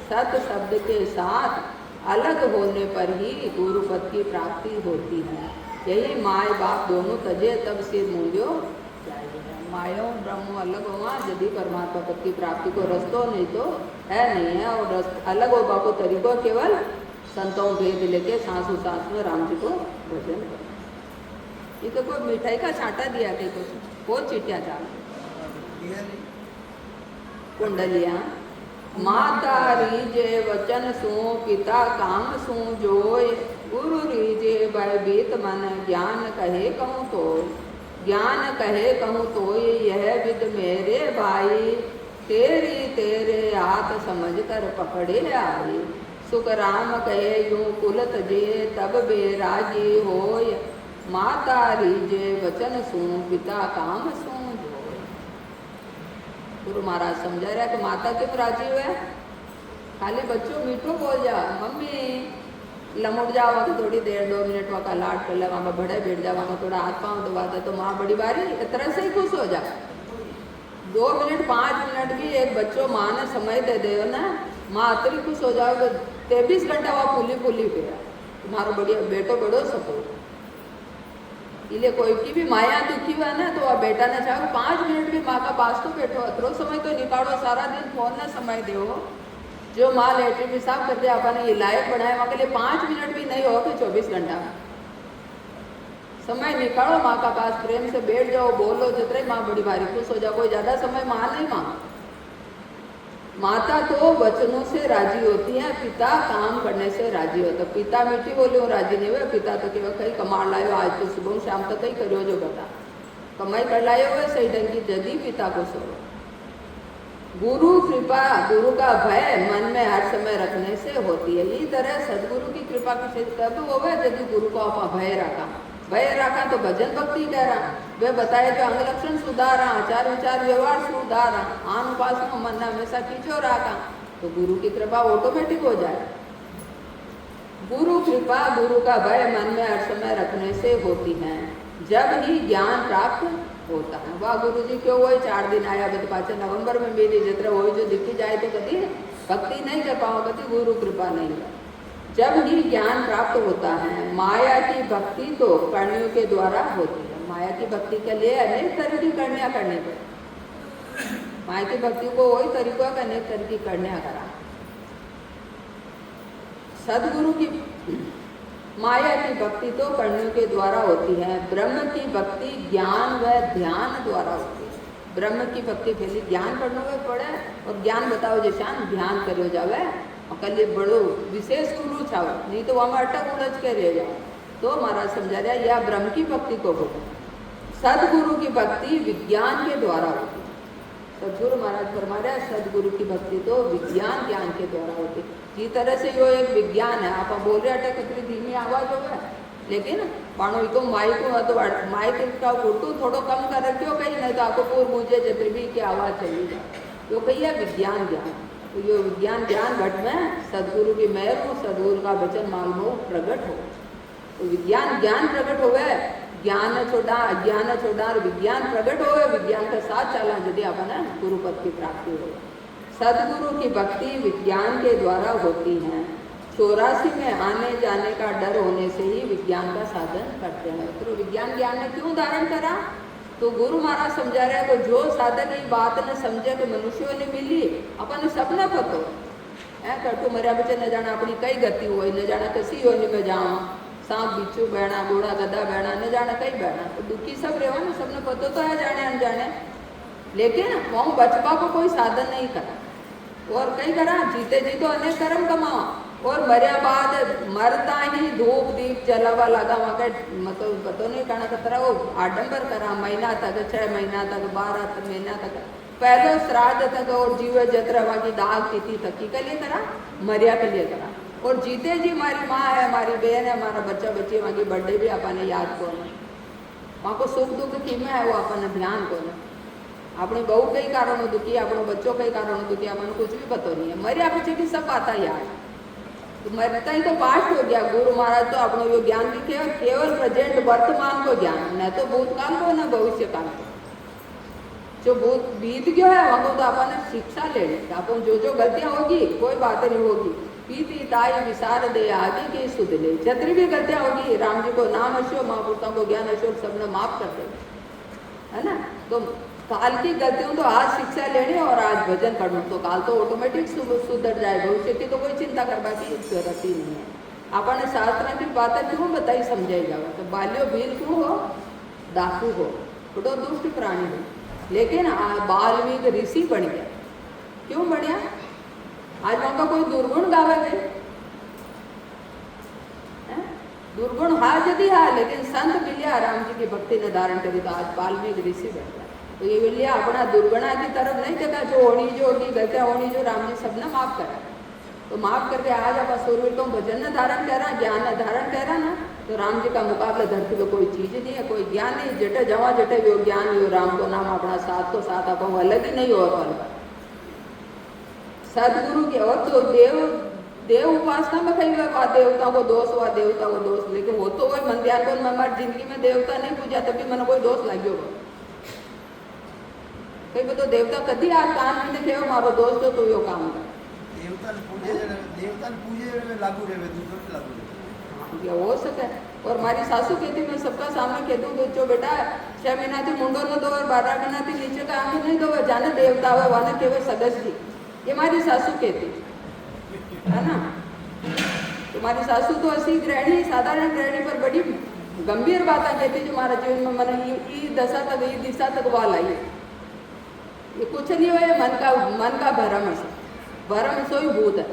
सत शब्द के साथ अलग होने पर ही गुरु पद की प्राप्ति होती है। यही माय बाप दोनों तजे तब सिर मूंझो चाहिए। माया और ब्रह्म अलग हुआ यदि परमात्मा पद की प्राप्ति को रस्तो नहीं तो है नहीं है, और अलग हो बापो तरीको केवल संतों भेद लेके सांसों सांस में राम जी को भजन करो। ये तो कोई मिठाई का छाटा दिया कि कुछ बहुत चीटियाँ चाल कुंडलियाँ। माता रीजे वचन सू पिता काम सू जोय, गुरु रीजे भयभीत मन ज्ञान कहे कहूँ तो, ज्ञान कहे कहूँ तो यह विद मेरे भाई, तेरी तेरे हाथ समझ कर पकड़े आई। सुख राम कहे यूं कुल तजे तब बेराजी होय, माता रीजे वचन सू पिता काम सू जोय। गुरु महाराज समझा रहा है कि माता क्यों राजी हुए, खाली बच्चों मीठो बोल जा, मम्मी लमुट जाओ तो थोड़ी देर 2 मिनट वहाँ का लाड कर ले, वहाँ बड़े बैठ जाओ, वहाँ थोड़ा हाथ पाँव दबा दे तो माँ बड़ी बारी तरह से ही खुश हो जा। 2 मिनट 5 मिनट भी एक बच्चों माँ ने समय दे दे ना, माँ अतरी खुश हो जाओ। 23 घंटा वहाँ फूली फूली पे तुम्हारा बढ़िया बेटो बड़ो सपोर्ट। इसलिए कोई की भी माया दुखी हुआ ना तो वह बेटा ने चाहो 5 मिनट भी माँ का पास तो बैठो, अतरो समय तो निकालो, सारा दिन फोन ना समय दो। जो माँ लेटरिन पेशाब करते अपन ये लायक बनाए वहाँ के लिए 5 मिनट भी नहीं हो कि 24 घंटा समय निकालो, माँ का पास प्रेम से बैठ जाओ, बोलो जितने माँ बड़ी भारी खुश हो जाओ। कोई ज़्यादा समय माँ नहीं माँ। माता तो वचनों से राजी होती है, पिता काम करने से राजी होता। पिता मीठी बोले राजी नहीं हुए, पिता तो केवल कहीं कमा लायो, आज तो सुबह शाम तक कहीं करो जो बता कमाई कर लाए हुए सही ढंग की जदी पिता को सो। गुरु कृपा गुरु का भय मन में हर समय रखने से होती है। इसी तरह सदगुरु की कृपा की तब होगा यदि गुरु को आप भय रखा तो भजन भक्ति कह रहा, वे बताए जो अंग लक्षण सुधारा, आचार विचार व्यवहार सुधारा, आन उपासना मन हमेशा खींचो रखा, तो गुरु की कृपा ऑटोमेटिक हो जाए। गुरु कृपा गुरु का भय मन में हर समय रखने से होती है, जब ही ज्ञान प्राप्त होता है। वाह गुरु जी क्यों वही 4 दिन आया बत पाचे नवंबर में मेरी जत्रा वही जो दिखी जाए तो कभी भक्ति नहीं कर पाओ, कभी गुरु कृपा नहीं है। जब ही ज्ञान प्राप्त होता है, माया की भक्ति तो करणियों के द्वारा होती है। माया की भक्ति के लिए अनेक तरह की करणियाँ करनी पड़ती। माया की भक्ति को वही तरीकों का अनेक तरह की करणियाँ करा। सदगुरु की माया की भक्ति तो करणियों के द्वारा होती है, ब्रह्म की भक्ति ज्ञान व ध्यान द्वारा होती है। ब्रह्म की भक्ति पहले ज्ञान करने हुए पड़े और ज्ञान बताओ जैसान ध्यान करो जावे और कल ये बड़ो विशेष गुरु छाओ, नहीं तो वहाँ अटक उलझ के रह जाओ। तो महाराज समझा रहा यह ब्रह्म की भक्ति को बोलो। सदगुरु की भक्ति विज्ञान के द्वारा होती है। सदगुरु महाराज फरमा रहे सदगुरु की भक्ति तो विज्ञान ज्ञान के द्वारा होती है। जिस तरह से यो एक विज्ञान है, आप बोल रहे अटक इतनी धीमी आवाज़ हो है, लेकिन पाणो को माइक तो माइक का फोटो थोड़ो कम कर रखियो कहीं, नहीं तो आपको पूर्व मुझे जितनी भी की आवाज़ चली जाए। तो कहिए विज्ञान ज्ञान, तो ये विज्ञान ज्ञान घट में सदगुरु की मेहर हो, सदगुरु का वचन मालूम हो प्रकट हो, तो विज्ञान ज्ञान प्रकट हो गए। ज्ञान छोड़ा अज्ञान छोड़ा विज्ञान प्रकट हो गए, विज्ञान के साथ चला यदि अपन गुरु पद की प्राप्ति हो। सदगुरु की भक्ति विज्ञान के द्वारा होती है। 84 में आने जाने का डर होने से ही विज्ञान का साधन करते हैं। तो विज्ञान ज्ञान ने क्यों धारण करा? तो गुरु महाराज समझा रहे हैं, तो जो साधक ये बात न समझे कि मनुष्यों ने मिली अपन सपना पतो है करतु मरिया बच्चे न जाना अपनी कई गति हो, न जाना किसी योनि में जाओ, सांप बिच्छू बहना, घोड़ा गधा बहना, न जाना कई बहना, तो दुखी सब रहो ना, सबने पतो तो है जाने अनजाने, लेकिन वहाँ बचपा को कोई साधन नहीं करा और कई करा जीते जी तो अनेक कर्म कमाओ और मरिया बाद मरता ही धूप दीप जलावा लगा वहाँ मतलब पतो नहीं कहना खतरा वो आडंबर करा महीना तक 6 महीना तक 12 महीना तक पहले श्राद्ध तक और जीव जत्र वहाँ की दाग तिथि तक के लिए करा मरिया के लिए करा और जीते जी हमारी माँ है, हमारी बहन है, हमारा बच्चा बच्ची वहाँ की बर्थडे भी अपन याद को वहाँ को सुख दुख की में है वो अपन ध्यान को अपनी बहू कई कारणों दुखी, अपने बच्चों कई कारणों दुखी, अपन कुछ भी पता नहीं है, मरिया बच्चे की सब आता याद तो मरता ही तो पास्ट हो गया। गुरु महाराज तो अपने यो ज्ञान लिखे केवल प्रेजेंट वर्तमान को ज्ञान, न तो भूतकाल को न भविष्य काल को। जो भूत बीत गया है वहाँ को तो अपन शिक्षा लेनी, अपन जो गलतियाँ होगी कोई बात नहीं होगी, पीती ताई विसार दे आदि के सुध ले, जितनी भी गलतियाँ होगी राम जी को नाम अशो, महापुरुषों को ज्ञान अशो, सबने माफ कर दे, है ना। तो काल की गलतियों तो आज शिक्षा लेनी और आज भजन करना, तो काल तो ऑटोमेटिक सुधर जाए, भविष्य की तो कोई चिंता करवा की जरूरत ही नहीं है। अपन शास्त्र की बातें क्यों बताई समझाई जाओ, तो बाल्यो भील क्यों हो, डाकू हो, बड़ो दुष्ट प्राणी हो, लेकिन बाल्मीक ऋषि बन गया। क्यों बढ़िया? आज वहाँ का कोई दुर्गुण गावे गए, दुर्गुण हा यदि हा, लेकिन संत मिलिया राम जी की भक्ति ने धारण करी तो आज वाल्मीकि ऋषि बन गया। तो ये मिलिया अपना दुर्गुणा की तरफ नहीं देखा, जो होनी जो होगी गलतियाँ होनी जो राम जी सबने माफ करा, तो माफ करके आज आप सूर्य को भजन न धारण करा, ज्ञान न धारण करा ना, तो राम जी का मुकाबला धरती में कोई चीज नहीं है, कोई ज्ञान नहीं। जटे जवा जटे वो ज्ञान यो राम को नाम अपना साथ को साथ आप अलग ही नहीं हो सदगुरु के। और तो देव उपासना में कई बार देवता को दोष हुआ, देवता को दोष, लेकिन वो तो वही मन ध्यान को हमारी जिंदगी में देवता नहीं पूजा तभी मन कोई दोष लगे होगा। कई तो देवता कभी आज काम नहीं देखे मारो दोस्त तो यो काम कर देवता पूजे लागू रहे दूसरों पे लागू रहे, ये हो सके। और हमारी सासू कहती, मैं सबका सामने कहती हूँ जो बेटा 6 महीना थी मुंडो न दो, 12 महीना थी नीचे का आंखें नहीं दो, जाने देवता हुआ वाने केवल सदस्य जी, ये हमारी सासू कहती है ना। तुम्हारी सासू तो ऐसी गृहिणी, साधारण गृहिणी पर बड़ी गंभीर बातें कहती जो हमारा जीवन में मन ई दशा तक ई दिशा तक वाल आई। ये कुछ नहीं हो, मन का भ्रम है, भ्रम सो ही भूत है।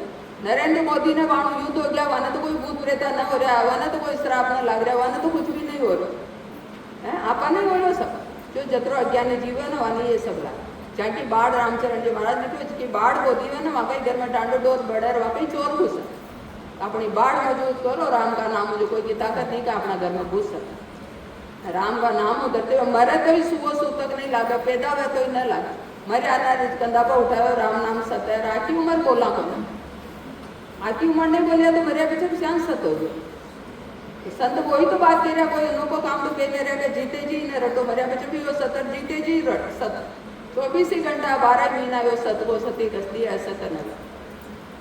नरेंद्र मोदी ने वाणु युद्ध हो गया, वहां तो कोई भूत प्रेत न हो रहा, वहां तो कोई श्राप न लग रहा, वहां तो कुछ भी नहीं हो रहा है, आपा नहीं हो रहा सब। जो जतरो अज्ञानी जीवन है वहां ये सब लगा। चाहे की बाढ़ रामचरण जी महाराज लिखे कि बाढ़ को दीवन वहाँ कहीं घर में टांडो डोर बड़र वहाँ कहीं चोर घुस अपनी बाढ़ मौजूद करो, राम का नाम मुझे कोई की ताकत नहीं का अपना घर में घुस सकता। राम का नाम उधरते हुए मरे तो ही सुबह सु तक नहीं लागा, पैदा हुआ तो ही न लागा, मरे आना कंधा पर उठाए राम नाम सत्य। आखी उम्र बोला को आखी उम्र नहीं बोलिया तो मरिया पीछे श्याम सत हो गया। संत वही तो बात कह रहा, कोई उनको काम तो कह रहा जीते जी न रटो, मरिया पीछे भी वो सतर जीते जी रट सत 24 घंटा 12 महीना वो सत को सती कसती है सत न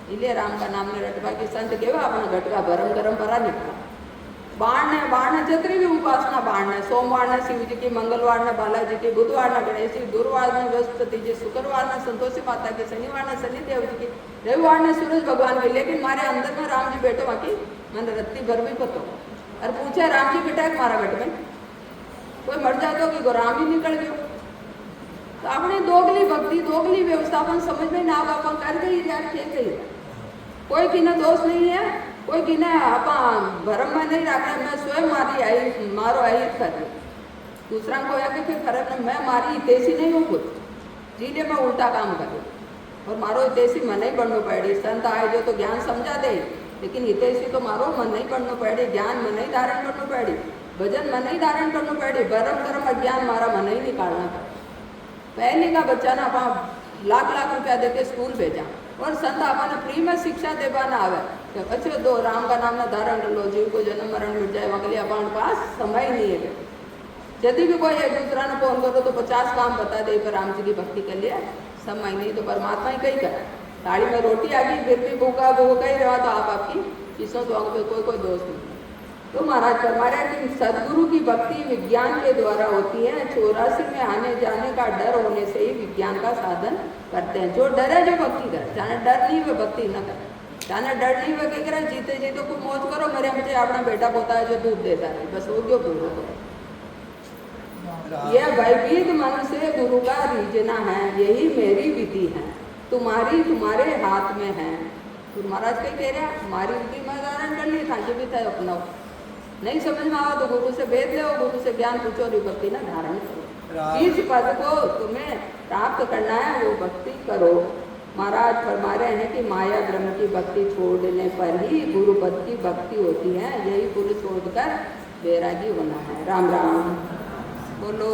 इसलिए राम का नाम ने रटवा की संत केवा अपना घटका भरम गरम परा निकला। बाण ने जतरी भी उपासना बाण ने, सोमवार ने शिव जी की, मंगलवार ने बालाजी की, बुधवार ने गणेश जी, गुरुवार ने बृहस्पति जी, शुक्रवार ने संतोषी माता की, शनिवार ने शनि देव जी की, रविवार ने सूरज भगवान की। लेकिन हमारे अंदर में राम जी बैठो बाकी मैंने रत्ती भर भी पतो और पूछा राम जी बेटा मारा घट में कोई मर जाता कि राम ही निकल गयो। तो अपनी दोगली भक्ति दोगली व्यवस्थापन समझ में ना अपन कर गई यार, ठीक है कोई की ना दोष नहीं है, कोई की ना अपन भरम में नहीं रखे, मैं स्वयं मारी आई मारो आई कर दूसरा को आके फिर फर्क नहीं, मैं मारी हितेशी नहीं हूँ खुद जिले मैं उल्टा काम करूँ और मारो हितेशी मन नहीं बनना पड़े। संत आए जो तो ज्ञान समझा दे, लेकिन हितेशी तो मारो मन नहीं बनना पड़े, ज्ञान मन नहीं धारण करना पड़े, भजन मन नहीं धारण करना पड़े, भरम कर्म अज्ञान मारा मन नहीं निकालना पड़े। पहले का बच्चा ना आप लाख रुपया देके स्कूल भेजा और संत आपने फ्री में शिक्षा देवा ना आवे तो अच्छे दो राम का नाम ना धारण कर लो, जीव को जन्म मरण मिट जाए, वहाँ के लिए अपन पास समय नहीं है। यदि भी कोई एक दूसरा ने फोन करो तो 50 काम बता दे पर राम जी की भक्ति के लिए समय नहीं, तो परमात्मा ही कही करे। थाली में रोटी आ गई फिर भी भूखा ही रहा तो आप आपकी चीज़ों तो कोई दोष नहीं। तो महाराज फरमा रहे कि सदगुरु की भक्ति विज्ञान के द्वारा होती है। 84 में आने जाने का डर होने से ही विज्ञान का साधन करते हैं। जो डर है जो भक्ति करे, जाने डर नहीं वह भक्ति न करे, जाने डर नहीं वह क्या करे, जीते जी तो कुछ मौज करो, मेरे मुझे अपना बेटा पोता है जो दूध देता है, बस वो क्यों पूरा करो। यह भयभीत मन से गुरु का रीझना है, यही मेरी विधि है, तुम्हारी तुम्हारे हाथ में है। गुरु महाराज कहीं कह रहे हमारी विधि में धारण कर ली था कि भी था अपना, नहीं समझ में आओ तो गुरु से भेद लो, गुरु से ज्ञान पूछो और भक्ति ना धारण करो। जिस पद को तुम्हें प्राप्त करना है वो भक्ति करो। महाराज फरमा रहे हैं कि माया ब्रह्म की भक्ति छोड़ने पर ही गुरु पद की भक्ति होती है, यही पुरुष छोड़कर बैरागी होना है। राम राम बोलो।